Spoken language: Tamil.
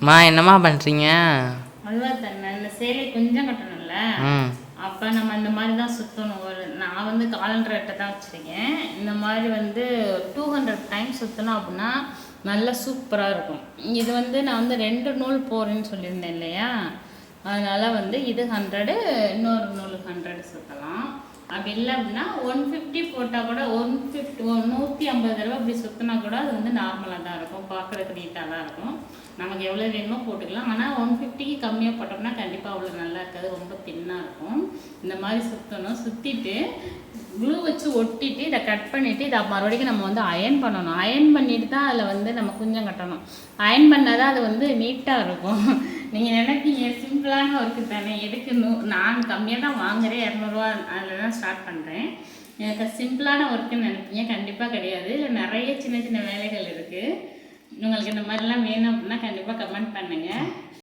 மா என்னம்மா பண்ணுறீங்க? அதுதான் தண்ணி இந்த சேலை கொஞ்சம் கட்டணும்ல, அப்போ நம்ம இந்த மாதிரி தான் சுற்றணும். நான் வந்து காலண்டர் அட்டை தான் வச்சுருக்கேன். இந்த மாதிரி வந்து 200 டைம்ஸ் சுற்றணும் அப்படின்னா நல்லா சூப்பராக இருக்கும். இது வந்து நான் வந்து 2 நூல் போடுறேன்னு சொல்லியிருந்தேன் இல்லையா, அதனால் வந்து இது 100, இன்னொரு நூல் 100 சுற்றலாம். அப்படி இல்லை அப்படின்னா 150 போட்டால் கூட 150 தடவை அப்படி சுற்றினா கூட அது வந்து நார்மலாக தான் இருக்கும், பார்க்குறதுக்கு நீட்டாக தான் இருக்கும். நமக்கு எவ்வளோ வேணுமோ போட்டுக்கலாம். ஆனால் 150க்கு கம்மியாக போட்டோம்னா கண்டிப்பாக அவ்வளோ நல்லா இருக்காது, ரொம்ப தின்னாக இருக்கும். இந்த மாதிரி சுற்றணும். சுற்றிட்டு க்ளூ வச்சு ஒட்டிட்டு இதை கட் பண்ணிவிட்டு இதை மறுபடியும் நம்ம வந்து அயன் பண்ணணும். அயன் பண்ணிட்டு தான் அதில் வந்து நம்ம குஞ்சம் கட்டணும். அயன் பண்ணால் தான் அது வந்து நீட்டாக இருக்கும். நீங்கள் நினைப்பீங்க சிம்பிளான ஒர்க்கு தானே, எதுக்கு நான் கம்மியாக தான் வாங்குறேன், 200ரூவா அதில் தான் ஸ்டார்ட் பண்ணுறேன், எனக்கு சிம்பிளான ஒர்க்குன்னு நினைப்பீங்க. கண்டிப்பாக கிடையாது. இல்லை நிறைய சின்ன சின்ன வேலைகள் இருக்குது. உங்களுக்கு இந்த மாதிரிலாம் வேணும் அப்படின்னா கண்டிப்பாக கமெண்ட் பண்ணி